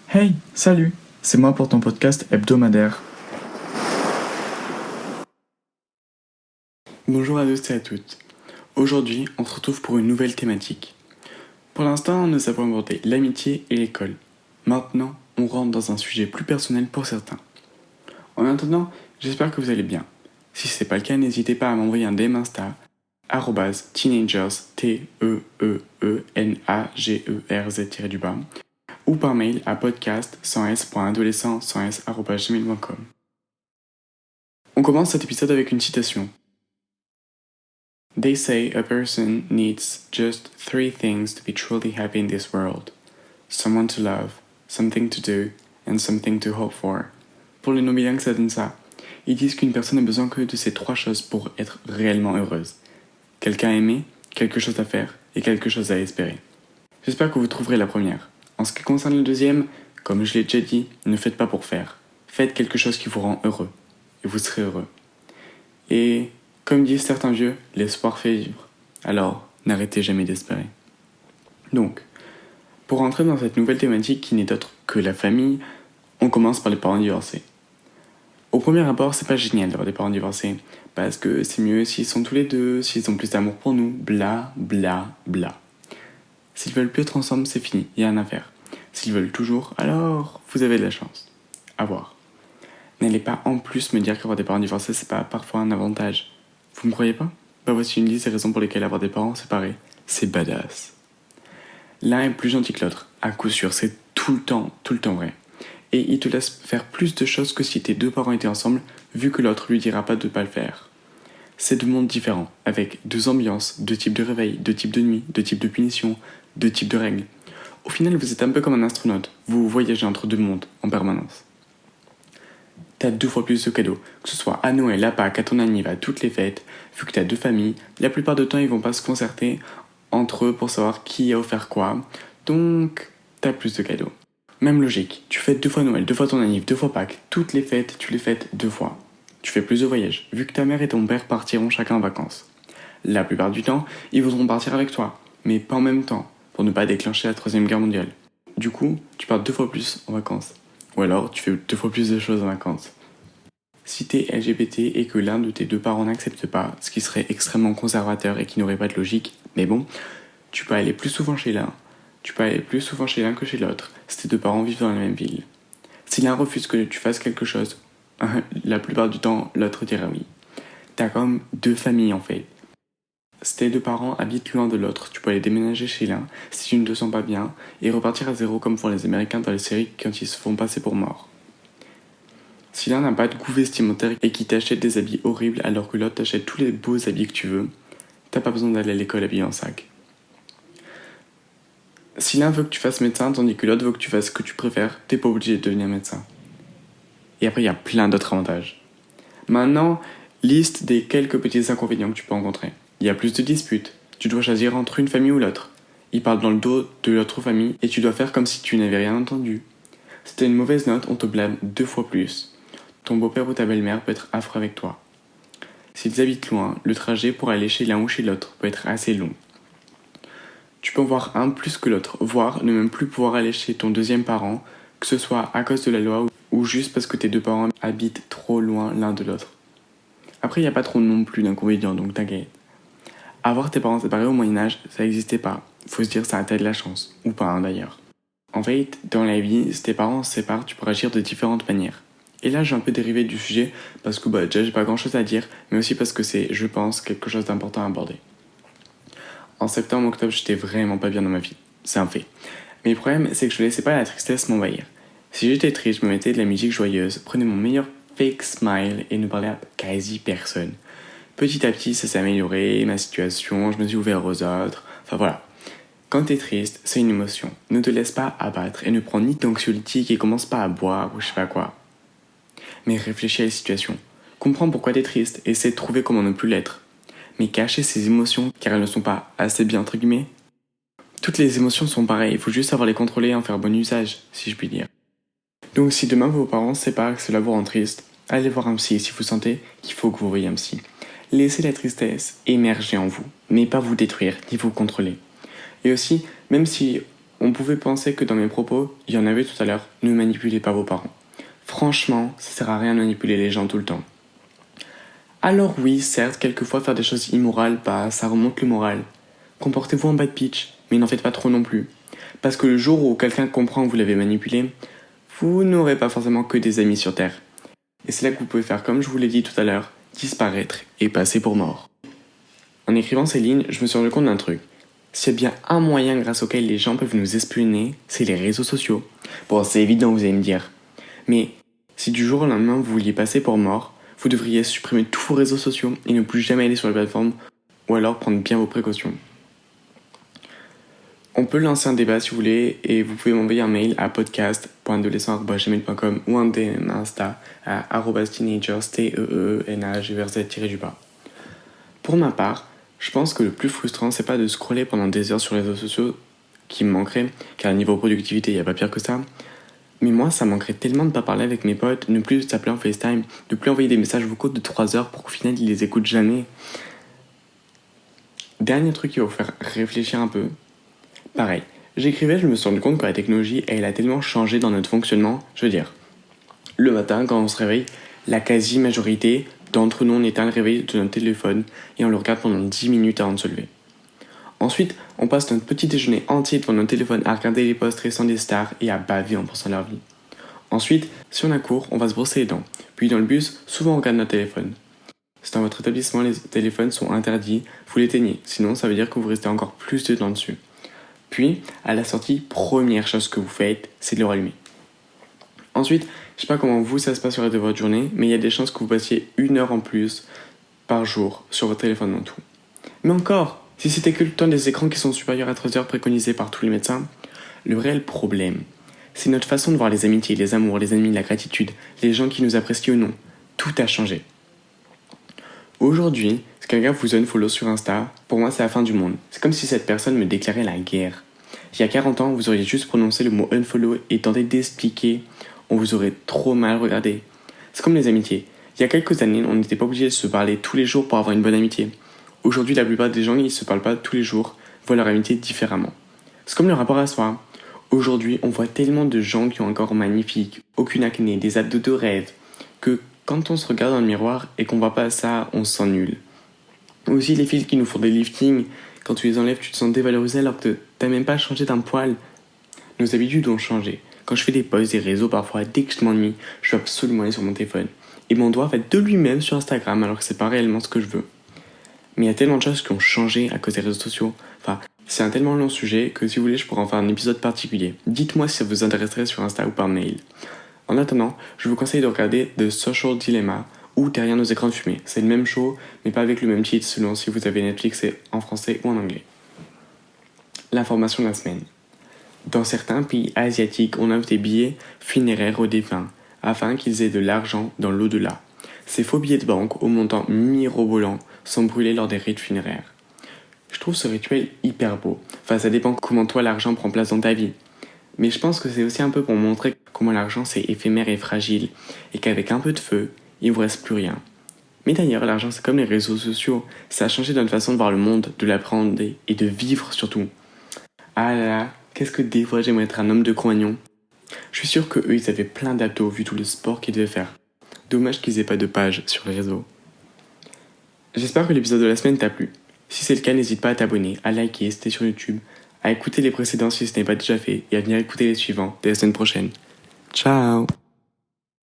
Hey, salut, c'est moi pour ton podcast hebdomadaire. Bonjour à tous et à toutes. Aujourd'hui, on se retrouve pour une nouvelle thématique. Pour l'instant, nous avons abordé l'amitié et l'école. Maintenant, on rentre dans un sujet plus personnel pour certains. En attendant, j'espère que vous allez bien. Si ce n'est pas le cas, n'hésitez pas à m'envoyer un DM Insta @teenagers TEENAGERZ_ ou par mail à podcast.s.adolescent@gmail.com. On commence cet épisode avec une citation. They say a person needs just 3 things to be truly happy in this world. Someone to love, something to do, and something to hope for. Pour les non-bilingues, ça donne ça. Ils disent qu'une personne a besoin que de ces 3 choses pour être réellement heureuse. Quelqu'un à aimer, quelque chose à faire et quelque chose à espérer. J'espère que vous trouverez la première. En ce qui concerne le deuxième, comme je l'ai déjà dit, ne faites pas pour faire. Faites quelque chose qui vous rend heureux. Et vous serez heureux. Et comme disent certains vieux, l'espoir fait vivre. Alors, n'arrêtez jamais d'espérer. Donc, pour entrer dans cette nouvelle thématique qui n'est autre que la famille, on commence par les parents divorcés. Au premier abord, c'est pas génial d'avoir des parents divorcés, parce que c'est mieux s'ils sont tous les deux, s'ils ont plus d'amour pour nous, bla bla bla. S'ils veulent plus être ensemble, c'est fini, y a rien à faire. S'ils veulent toujours, alors vous avez de la chance. À voir. N'allez pas en plus me dire qu'avoir des parents divorcés, c'est pas parfois un avantage. Vous me croyez pas ? Bah voici une liste des raisons pour lesquelles avoir des parents séparés, c'est badass. L'un est plus gentil que l'autre, à coup sûr, c'est tout le temps vrai. Et il te laisse faire plus de choses que si tes 2 parents étaient ensemble, vu que l'autre lui dira pas de pas le faire. C'est 2 mondes différents, avec 2 ambiances, 2 types de réveil, 2 types de nuit, 2 types de punitions, 2 types de règles. Au final, vous êtes un peu comme un astronaute, vous voyagez entre 2 mondes, en permanence. T'as 2 fois plus de cadeaux, que ce soit à Noël, à Pâques, à ton anniversaire, à toutes les fêtes, vu que t'as 2 familles, la plupart du temps ils vont pas se concerter entre eux pour savoir qui a offert quoi, donc t'as plus de cadeaux. Même logique, tu fêtes 2 fois Noël, 2 fois ton anniversaire, 2 fois Pâques, toutes les fêtes, tu les fêtes 2 fois. Tu fais plus de voyages, vu que ta mère et ton père partiront chacun en vacances. La plupart du temps, ils voudront partir avec toi, mais pas en même temps, pour ne pas déclencher la 3e guerre mondiale. Du coup, tu pars 2 fois plus en vacances. Ou alors, tu fais 2 fois plus de choses en vacances. Si t'es LGBT et que l'un de tes 2 parents n'accepte pas, ce qui serait extrêmement conservateur et qui n'aurait pas de logique, mais bon, tu peux aller plus souvent chez l'un. Tu peux aller plus souvent chez l'un que chez l'autre, si tes 2 parents vivent dans la même ville. Si l'un refuse que tu fasses quelque chose, la plupart du temps, l'autre dira oui. T'as comme 2 familles en fait. Si tes 2 parents habitent loin de l'autre, tu peux aller déménager chez l'un si tu ne te sens pas bien et repartir à zéro comme font les Américains dans les séries quand ils se font passer pour morts. Si l'un n'a pas de goût vestimentaire et qui t'achète des habits horribles alors que l'autre t'achète tous les beaux habits que tu veux, t'as pas besoin d'aller à l'école habillé en sac. Si l'un veut que tu fasses médecin tandis que l'autre veut que tu fasses ce que tu préfères, t'es pas obligé de devenir médecin. Et après, il y a plein d'autres avantages. Maintenant, liste des quelques petits inconvénients que tu peux rencontrer. Il y a plus de disputes. Tu dois choisir entre une famille ou l'autre. Ils parlent dans le dos de l'autre famille et tu dois faire comme si tu n'avais rien entendu. Si t'as une mauvaise note, on te blâme 2 fois plus. Ton beau-père ou ta belle-mère peut être affreux avec toi. S'ils habitent loin, le trajet pour aller chez l'un ou chez l'autre peut être assez long. Tu peux en voir un plus que l'autre, voire ne même plus pouvoir aller chez ton 2e parent, que ce soit à cause de la loi ou juste parce que tes 2 parents habitent trop loin l'un de l'autre. Après, il n'y a pas trop non plus d'inconvénients, donc t'inquiète. Avoir tes parents séparés au Moyen-Âge, ça n'existait pas. Faut se dire ça a de la chance, ou pas d'ailleurs. En fait, dans la vie, si tes parents se séparent, tu peux agir de différentes manières. Et là, j'ai un peu dérivé du sujet, parce que déjà j'ai pas grand chose à dire, mais aussi parce que c'est, je pense, quelque chose d'important à aborder. En septembre-octobre, j'étais vraiment pas bien dans ma vie. C'est un fait. Mais le problème, c'est que je laissais pas la tristesse m'envahir. Si j'étais triste, je me mettais de la musique joyeuse, prenais mon meilleur fake smile et ne parlais à quasi personne. Petit à petit, ça s'est amélioré, ma situation, je me suis ouvert aux autres, enfin voilà. Quand t'es triste, c'est une émotion. Ne te laisse pas abattre et ne prends ni d'anxiolytique et commence pas à boire ou je sais pas quoi. Mais réfléchis à la situation. Comprends pourquoi t'es triste et essaie de trouver comment ne plus l'être. Mais cacher ces émotions car elles ne sont pas assez bien entre guillemets. Toutes les émotions sont pareilles, il faut juste savoir les contrôler et en faire bon usage, si je puis dire. Donc si demain vos parents se séparent et que cela vous rend triste, allez voir un psy si vous sentez qu'il faut que vous voyez un psy. Laissez la tristesse émerger en vous, mais pas vous détruire ni vous contrôler. Et aussi, même si on pouvait penser que dans mes propos, il y en avait tout à l'heure, ne manipulez pas vos parents. Franchement, ça sert à rien de manipuler les gens tout le temps. Alors oui, certes, quelquefois faire des choses immorales, ça remonte le moral. Comportez-vous en bad pitch, mais n'en faites pas trop non plus. Parce que le jour où quelqu'un comprend que vous l'avez manipulé, vous n'aurez pas forcément que des amis sur Terre. Et c'est là que vous pouvez faire comme je vous l'ai dit tout à l'heure, disparaître et passer pour mort. En écrivant ces lignes, je me suis rendu compte d'un truc. S'il y a bien un moyen grâce auquel les gens peuvent nous espionner, c'est les réseaux sociaux. Bon, c'est évident, vous allez me dire. Mais si du jour au lendemain vous vouliez passer pour mort, vous devriez supprimer tous vos réseaux sociaux et ne plus jamais aller sur les plateformes, ou alors prendre bien vos précautions. On peut lancer un débat si vous voulez, et vous pouvez m'envoyer un mail à podcast.adolescent@gmail.com ou un DM Insta à @teenagers, TEENAGVRZ-. Pour ma part, je pense que le plus frustrant, c'est pas de scroller pendant des heures sur les réseaux sociaux qui me manquerait, car niveau productivité, il n'y a pas pire que ça. Mais moi, ça manquerait tellement de pas parler avec mes potes, ne plus s'appeler en FaceTime, ne plus envoyer des messages vocaux de 3 heures pour qu'au final, ils les écoutent jamais. Dernier truc qui va vous faire réfléchir un peu. Pareil, j'écrivais, je me suis rendu compte que la technologie, elle a tellement changé dans notre fonctionnement. Je veux dire, le matin, quand on se réveille, la quasi-majorité d'entre nous, on éteint le réveil de notre téléphone et on le regarde pendant 10 minutes avant de se lever. Ensuite, on passe notre petit déjeuner entier devant notre téléphone à regarder les posts récents des stars et à baver en pensant à leur vie. Ensuite, si on a cours, on va se brosser les dents. Puis dans le bus, souvent on regarde notre téléphone. Si dans votre établissement les téléphones sont interdits, vous l'éteignez, sinon ça veut dire que vous restez encore plus de temps dessus. Puis, à la sortie, première chose que vous faites, c'est de le rallumer. Ensuite, je sais pas comment vous ça se passe sur la de votre journée, mais il y a des chances que vous passiez 1 heure en plus par jour sur votre téléphone en tout. Mais encore, si c'était que le temps des écrans qui sont supérieurs à 3 heures préconisés par tous les médecins, le réel problème, c'est notre façon de voir les amitiés, les amours, les ennemis, la gratitude, les gens qui nous apprécient ou non. Tout a changé. Aujourd'hui, si quelqu'un vous unfollow sur Insta, pour moi c'est la fin du monde. C'est comme si cette personne me déclarait la guerre. Il y a 40 ans, vous auriez juste prononcé le mot unfollow et tenté d'expliquer, on vous aurait trop mal regardé. C'est comme les amitiés. Il y a quelques années, on n'était pas obligé de se parler tous les jours pour avoir une bonne amitié. Aujourd'hui, la plupart des gens, ils se parlent pas tous les jours, voient leur amitié différemment. C'est comme le rapport à soi. Aujourd'hui, on voit tellement de gens qui ont un corps magnifique, aucune acné, des abdos de rêve, que quand on se regarde dans le miroir et qu'on voit pas ça, on se sent nul. Aussi les filles qui nous font des liftings, quand tu les enlèves, tu te sens dévalorisé alors que t'as même pas changé d'un poil. Nos habitudes ont changé. Quand je fais des posts des réseaux, parfois, dès que je m'ennuie, je veux absolument aller sur mon téléphone. Et mon doigt va de lui-même sur Instagram alors que c'est pas réellement ce que je veux. Mais il y a tellement de choses qui ont changé à cause des réseaux sociaux. Enfin, c'est un tellement long sujet que si vous voulez, je pourrais en faire un épisode particulier. Dites-moi si ça vous intéresserait sur Insta ou par mail. En attendant, je vous conseille de regarder The Social Dilemma ou Derrière nos écrans de fumée. C'est le même show, mais pas avec le même titre selon si vous avez Netflix et en français ou en anglais. L'information de la semaine. Dans certains pays asiatiques, on offre des billets funéraires aux défunts, afin qu'ils aient de l'argent dans l'au-delà. Ces faux billets de banque au montant mirobolant sont brûlés lors des rites funéraires. Je trouve ce rituel hyper beau. Enfin, ça dépend comment toi l'argent prend place dans ta vie. Mais je pense que c'est aussi un peu pour montrer comment l'argent c'est éphémère et fragile, et qu'avec un peu de feu, il ne vous reste plus rien. Mais d'ailleurs, l'argent c'est comme les réseaux sociaux, ça a changé notre façon de voir le monde, de l'appréhender et de vivre surtout. Ah là là, qu'est-ce que des fois j'aimerais être un homme de Cro-Magnon. Je suis sûr que eux ils avaient plein d'abdos vu tout le sport qu'ils devaient faire. Dommage qu'ils aient pas de page sur les réseaux. J'espère que l'épisode de la semaine t'a plu. Si c'est le cas, n'hésite pas à t'abonner, à liker si t'es sur YouTube, à écouter les précédents si ce n'est pas déjà fait et à venir écouter les suivants dès la semaine prochaine. Ciao!